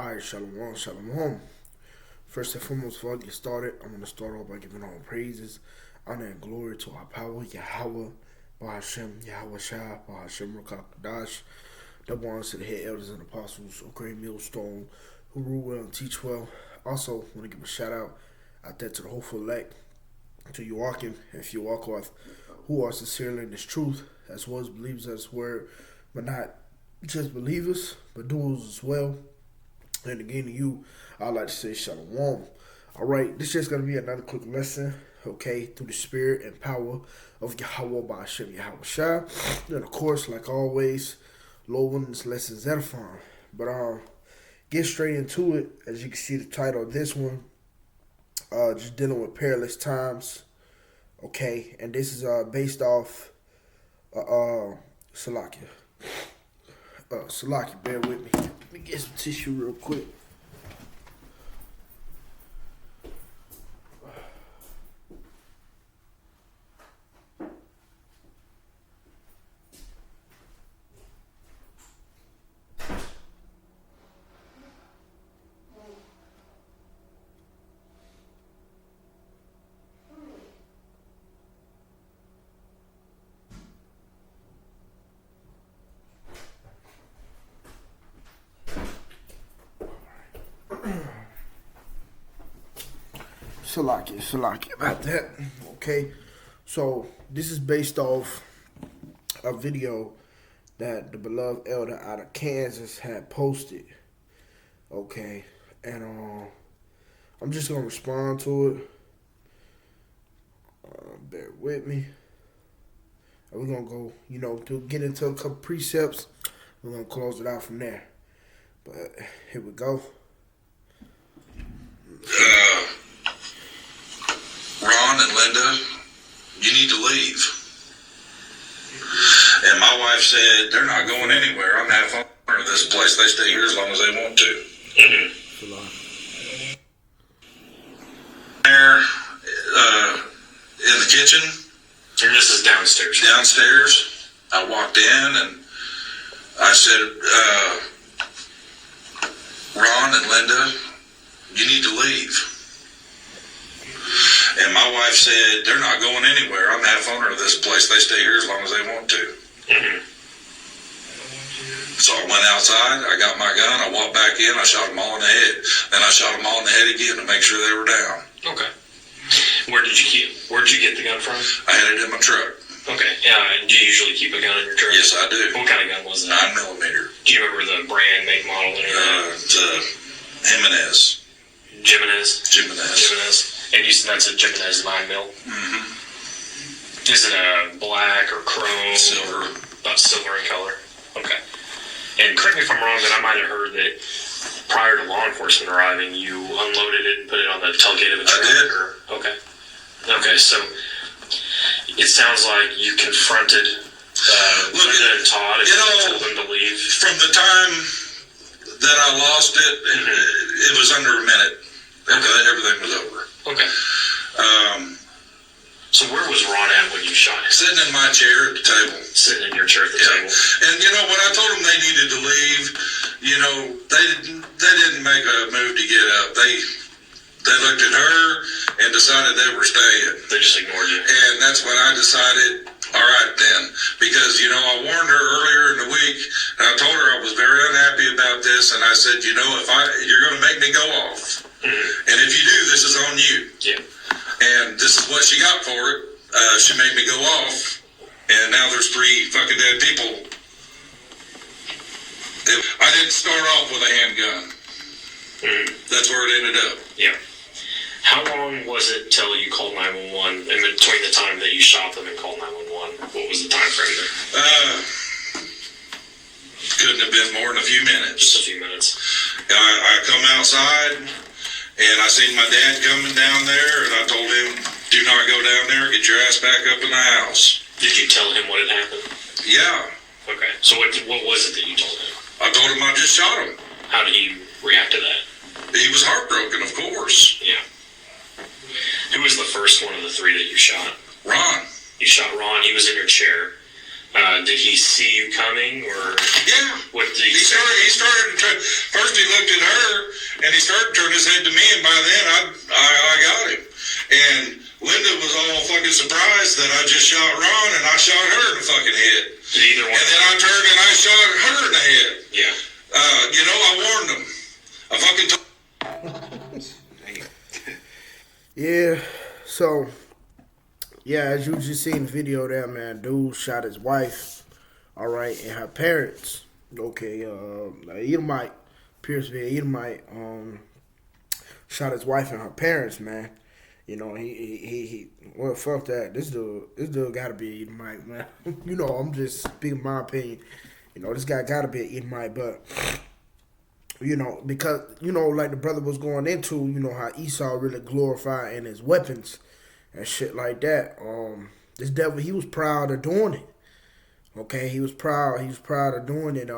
Alright, shalom, shalom. First and foremost, before I get started, I'm going to start off by giving all praises, honor, and glory to our power, Yahweh, Bahashem, Yahweh Shah, Bahashem, Rakakadash, the ones to the head elders and apostles of Great Millstone, who rule well and teach well. Also, want to give a shout out there to the hopeful elect, to you walking, if you walk with, who are sincerely in this truth, as well as believers of this word, but not just believers, but doers as well. And again, to you, I'd like to say shalom. All right, this is going to be another quick lesson, okay, through the spirit and power of Yahweh Ba'ashem Yahweh Shah. And of course, like always, Lord willing, this lesson is edifying. But get straight into it. As you can see, the title of this one, just dealing with perilous times, okay. And this is based off Salakia. Salakia, bear with me. Let me get some tissue real quick. Salakia about that. Okay, so this is based off a video that the beloved elder out of Kansas had posted. Okay, and I'm just gonna respond to it. Bear with me. And we're gonna go, to get into a couple precepts. We're gonna close it out from there. But here we go. Ron and Linda, you need to leave. And my wife said, they're not going anywhere. I'm half owner of this place. They stay here as long as they want to. There, in the kitchen. And this is downstairs. Downstairs. I walked in and I said, Ron and Linda, you need to leave. And my wife said, they're not going anywhere. I'm half owner of this place. They stay here as long as they want to. So I went outside. I got my gun. I walked back in. I shot them all in the head. Then I shot them all in the head again to make sure they were down. Okay. Where'd you get the gun from? I had it in my truck. Okay. Do you usually keep a gun in your truck? Yes, I do. What kind of gun was that? 9mm. Do you remember the brand, make, model, anything? It's Jimenez. Jimenez. And you said that's a Jimenez 9mm? Mm-hmm. Is it a black or chrome? Silver. About silver in color. Okay. And correct me if I'm wrong, but I might have heard that prior to law enforcement arriving, you unloaded it and put it on the tailgate of a truck? I did. Okay, so it sounds like you confronted Linda and Todd and told them to leave. From the time that I lost it, it was under a minute. Everything was over. Okay. So where was Ron at when you shot him? Sitting in my chair at the table. Sitting in your chair at the table. And when I told them they needed to leave, they didn't make a move to get up. They looked at her and decided they were staying. They just ignored you. And that's when I decided, all right then, because I warned her earlier in the week, and I told her I was very unhappy about this, and I said, you're going to make me go off. And if you do, this is on you. Yeah. And this is what she got for it. She made me go off, and now there's 3 fucking dead people. I didn't start off with a handgun. That's where it ended up. Yeah. How long was it till you called 911? In between the time that you shot them and called 911, what was the time frame there? Couldn't have been more than a few minutes. Just a few minutes. I come outside, and I seen my dad coming down there, and I told him, do not go down there, get your ass back up in the house. Did you tell him what had happened? Yeah. Okay, so what was it that you told him? I told him I just shot him. How did he react to that? He was heartbroken, of course. Yeah. Who was the first one of the 3 that you shot? Ron. You shot Ron, he was in your chair. Did he see you coming, or yeah? What did he say? He started to try. First, he looked at her, started turning his head to me, and by then I got him. And Linda was all fucking surprised that I just shot Ron, and I shot her in the fucking head. Either one. And then I turned and I shot her in the head. Yeah. I warned them. I fucking told. Yeah, so, yeah, as you just seen the video there, man, dude shot his wife, all right, and her parents, okay, Edomite, appears to be an Edomite, shot his wife and her parents, man. You know, he well, fuck that. This dude gotta be an Edomite, man. You know, I'm just speaking my opinion. You know, this guy gotta be an Edomite, but... You know, because, you know, like the brother was going into, you know, how Esau really glorified in his weapons and shit like that. This devil, he was proud of doing it. Okay, he was proud of doing it.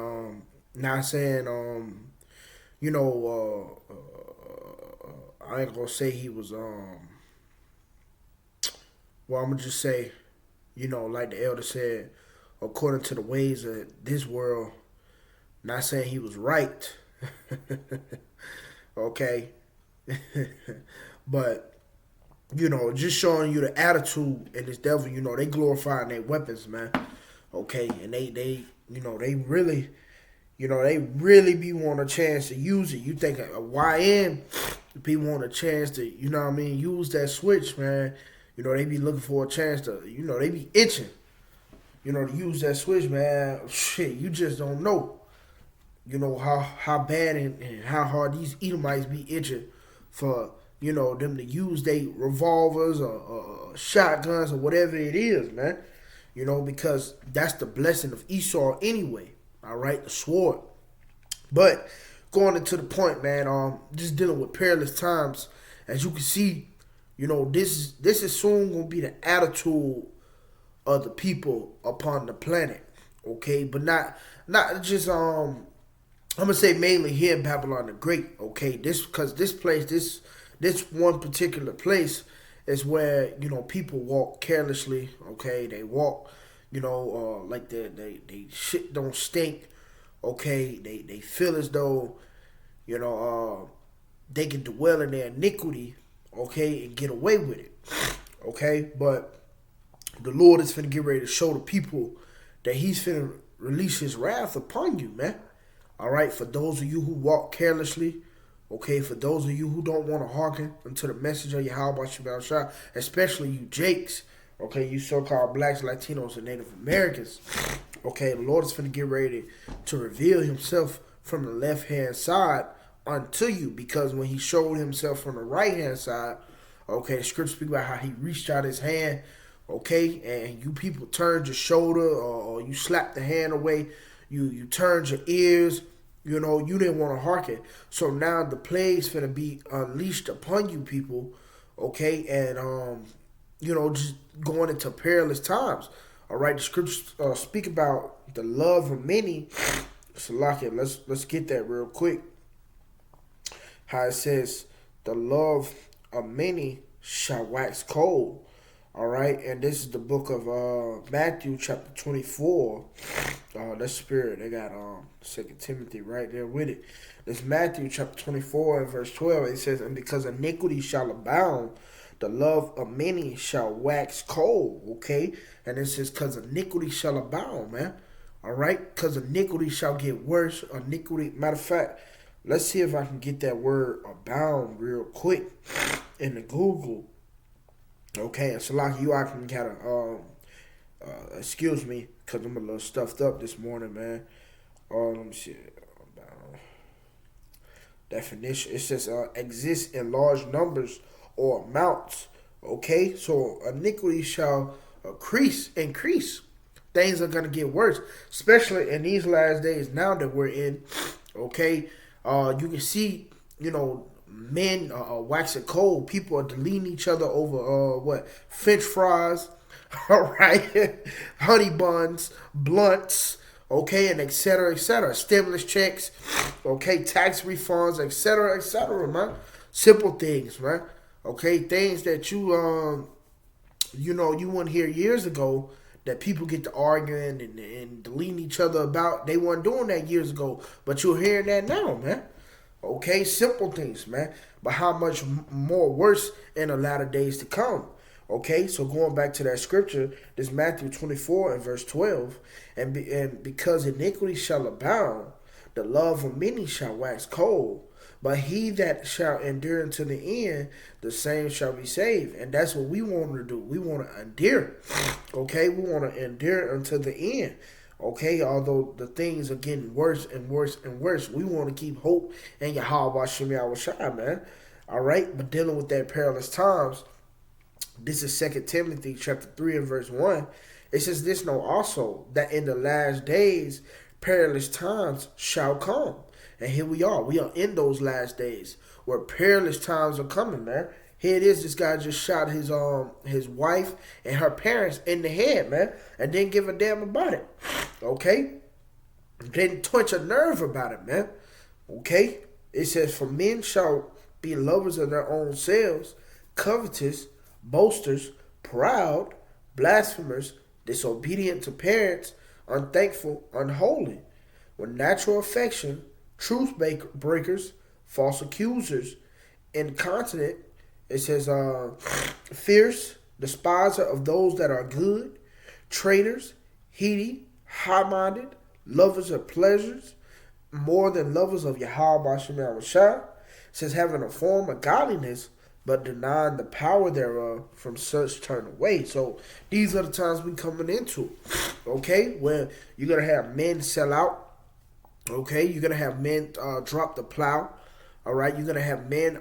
Not saying, you know, I ain't gonna say he was, well, I'm gonna just say, you know, like the elder said, according to the ways of this world, not saying he was right. Okay. But, you know, just showing you the attitude in this devil, you know, they glorifying their weapons, man. Okay, and they you know, they really be want a chance to use it. You think a YN be want a chance to, you know what I mean, use that switch, man. You know, they be looking for a chance to, you know, they be itching, you know, to use that switch, man. Shit, you just don't know. You know, how bad and how hard these Edomites be itching for, you know, them to use their revolvers or shotguns or whatever it is, man. You know, because that's the blessing of Esau anyway. All right, the sword. But going into the point, man, just dealing with perilous times, as you can see, you know, this is soon gonna be the attitude of the people upon the planet. Okay, but not just I'm gonna say mainly here in Babylon the Great, okay? Because this place, this one particular place is where, you know, people walk carelessly, okay? They walk, you know, like they shit don't stink, okay? They feel as though, you know, they can dwell in their iniquity, okay, and get away with it, okay? But the Lord is finna get ready to show the people that He's finna release His wrath upon you, man. All right, for those of you who walk carelessly, okay, for those of you who don't want to hearken unto the message of Yahweh Shabbat Shah, especially you Jakes, okay, you so-called blacks, Latinos, and Native Americans, okay, the Lord is finna get ready to reveal Himself from the left-hand side unto you, because when He showed Himself from the right-hand side, okay, the scripture speaks about how He reached out His hand, okay, and you people turned your shoulder or you slapped the hand away. You turned your ears, you know, you didn't want to hearken. So now the plague's finna be unleashed upon you people, okay? And, you know, just going into perilous times. All right, the scriptures speak about the love of many. Salakia, let's get that real quick. How it says, the love of many shall wax cold. All right, and this is the book of Matthew chapter 24. That spirit, they got 2 Timothy right there with it. This Matthew chapter 24 and verse 12. It says, and because iniquity shall abound, the love of many shall wax cold. Okay, and it says, because iniquity shall abound, man. All right, because iniquity shall get worse. Iniquity, matter of fact, let's see if I can get that word abound real quick in the Google. Okay, and Salaki, you I can kind of, excuse me, because I'm a little stuffed up this morning, man. Let me see. Definition. It says, exist in large numbers or amounts. Okay, so iniquity shall increase. Things are going to get worse, especially in these last days now that we're in. Okay, you can see, you know, men waxing cold. People are deleting each other over French fries, all right, honey buns, blunts, okay, and etc. Stimulus checks, okay, tax refunds, etc. Man, simple things, man. Okay, things that you know, you wouldn't hear years ago. That people get to arguing and deleting each other about. They weren't doing that years ago, but you're hearing that now, man. Okay, simple things, man. But how much more worse in the latter days to come? Okay, so going back to that scripture, this Matthew 24 and verse 12, and because iniquity shall abound, the love of many shall wax cold. But he that shall endure unto the end, the same shall be saved. And that's what we want to do. We want to endure. Okay, we want to endure until the end. Okay, although the things are getting worse and worse and worse, we want to keep hope in Yahweh Shem Yahweh Shai, man. All right, but dealing with that perilous times, this is 2 Timothy chapter 3 and verse 1. It says, this know also, that in the last days perilous times shall come. And here we are. We are in those last days where perilous times are coming, man. Here it is. This guy just shot his wife and her parents in the head, man, and didn't give a damn about it. Okay? Didn't twitch a nerve about it, man. Okay? It says, for men shall be lovers of their own selves, covetous, boasters, proud, blasphemers, disobedient to parents, unthankful, unholy, with natural affection, truth breakers, false accusers, incontinent. It says, fierce, despiser of those that are good, traitors, heady, high-minded, lovers of pleasures, more than lovers of Yahweh Shem Yahweh Shai. It says, having a form of godliness, but denying the power thereof, from such turn away. So these are the times we coming into, okay, where you're going to have men sell out, okay, you're going to have men drop the plow, all right, you're going to have men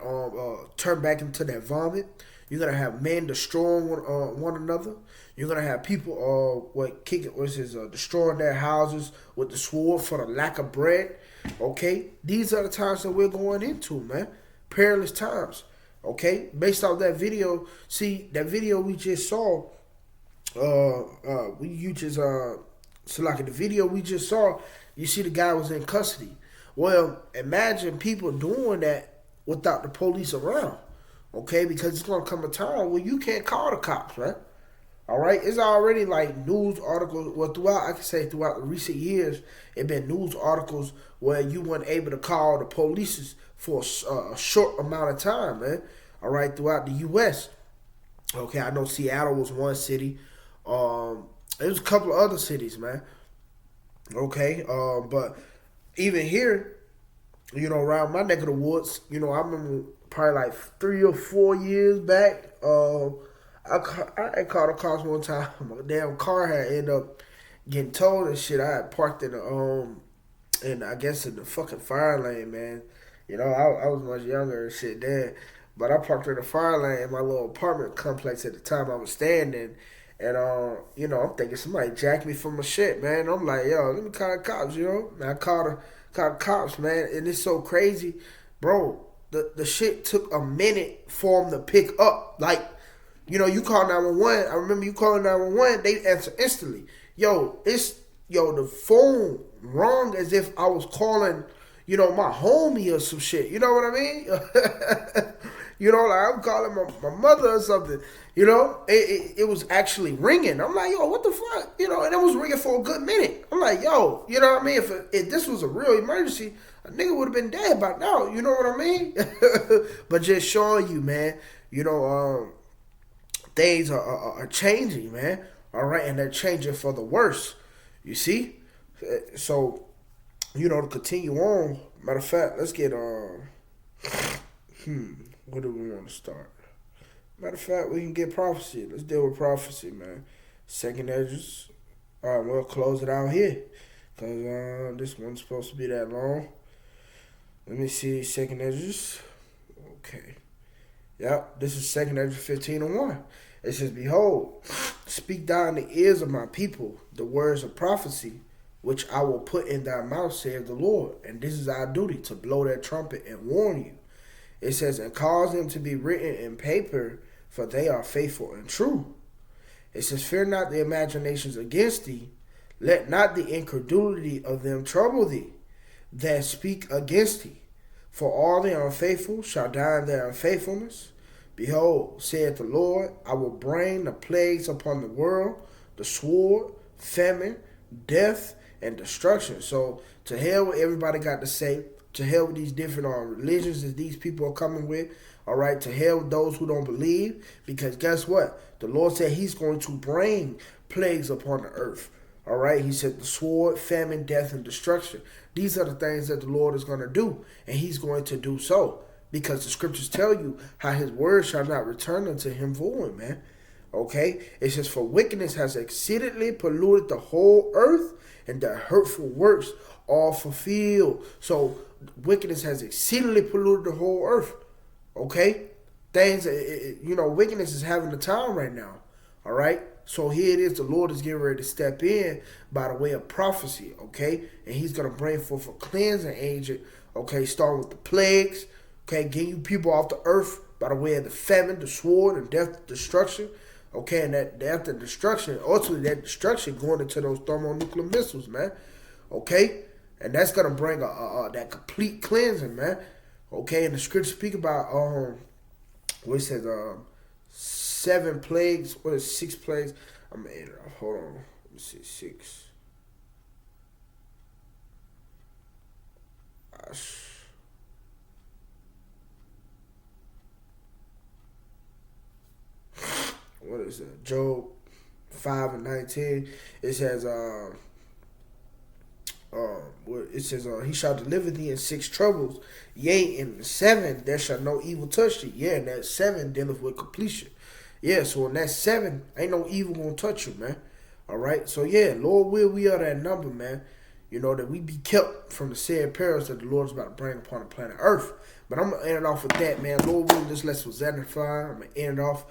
turn back into their vomit, you're going to have men destroying one another, you're going to have people destroying their houses with the sword for the lack of bread, okay, these are the times that we're going into, man, perilous times. Okay, based off that video, see that video we just saw. The video we just saw, you see the guy was in custody. Well, imagine people doing that without the police around. Okay, because it's gonna come a time where you can't call the cops, right? All right, it's already like news articles. Well, throughout the recent years, it been news articles where you weren't able to call the police for a short amount of time, man. All right, throughout the U.S. Okay, I know Seattle was one city. There was a couple of other cities, man. Okay, but even here, you know, around my neck of the woods, you know, I remember probably like 3 or 4 years back, I caught a cops one time. My damn car had ended up getting towed and shit. I had parked in the fucking fire lane, man. You know, I was much younger and shit then. But I parked in the fire lane in my little apartment complex at the time I was staying in. And, you know, I'm thinking somebody jacked me from my shit, man. I'm like, yo, let me call the cops, you know. And I called the cops, man. And it's so crazy. Bro, the shit took a minute for them to pick up. Like, you know, you call 911. I remember you calling 911. They answer instantly. The phone rung as if I was calling, you know, my homie or some shit. You know what I mean? You know, like I'm calling my mother or something. You know, it was actually ringing. I'm like, yo, what the fuck? You know, and it was ringing for a good minute. I'm like, yo, you know what I mean? If this was a real emergency, a nigga would have been dead by now. You know what I mean? But just showing you, man, you know, things are changing, man. All right, and they're changing for the worse. You see? So, you know, to continue on, matter of fact, let's get, where do we want to start? Matter of fact, we can get prophecy. Let's deal with prophecy, man. Second Esdras. All right, we'll close it out here. Because this one's supposed to be that long. Let me see, Second Esdras. Okay. Yep, this is Second Esdras 15:1. It says, behold, speak thou in the ears of my people the words of prophecy, which I will put in thy mouth, saith the Lord. And this is our duty, to blow that trumpet and warn you. It says, and cause them to be written in paper, for they are faithful and true. It says, fear not the imaginations against thee. Let not the incredulity of them trouble thee that speak against thee. For all the unfaithful shall die in their unfaithfulness. Behold, saith the Lord, I will bring the plagues upon the world, the sword, famine, death, and destruction. So to hell what everybody got to say. To hell with these different religions that these people are coming with. All right, to hell with those who don't believe. Because guess what? The Lord said he's going to bring plagues upon the earth. All right, he said the sword, famine, death, and destruction. These are the things that the Lord is going to do. And he's going to do so. Because the scriptures tell you how his word shall not return unto him void, man. Okay? It says, for wickedness has exceedingly polluted the whole earth, and their hurtful works are fulfilled. So, wickedness has exceedingly polluted the whole earth. Okay? Things, wickedness is having the time right now. All right? So here it is, the Lord is getting ready to step in by the way of prophecy. Okay? And he's going to bring forth a cleansing agent. Okay? Starting with the plagues. Okay? Getting you people off the earth by the way of the famine, the sword, and death, destruction. Okay? And that death and destruction, ultimately that destruction going into those thermonuclear missiles, man. Okay? And that's going to bring that complete cleansing, man. Okay, and the scripture speak about, what it says, 7 plagues, what is 6 plagues? I'm going to add it off. Hold on. Let me see, 6. What is it? Job 5:19. It says, it says, he shall deliver thee in 6 troubles. Yea, in 7 there shall no evil touch thee. Yeah, and that 7 dealeth with completion. Yeah, so in that 7, ain't no evil gonna touch you, man. All right, so yeah, Lord will, we are that number, man. You know, that we be kept from the said perils that the Lord is about to bring upon the planet Earth. But I'm gonna end it off with that, man. Lord willing, this lesson was edifying. I'm gonna end it off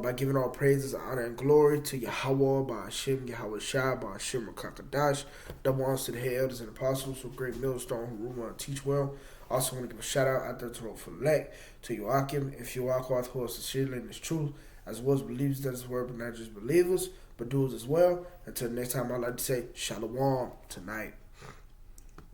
by giving all praises, honor, and glory to Yahweh, by Hashem, Yahweh Shai, by Hashem, Rakakadash. Double honors to the head elders and apostles who great millstone who rule and teach well. Also want to give a shout out there to Rofelek, to Joachim, if Joachim who is sincerely in his truth, as well as believers that his word, but not just believers, but doers as well. Until next time, I'd like to say Shalom tonight.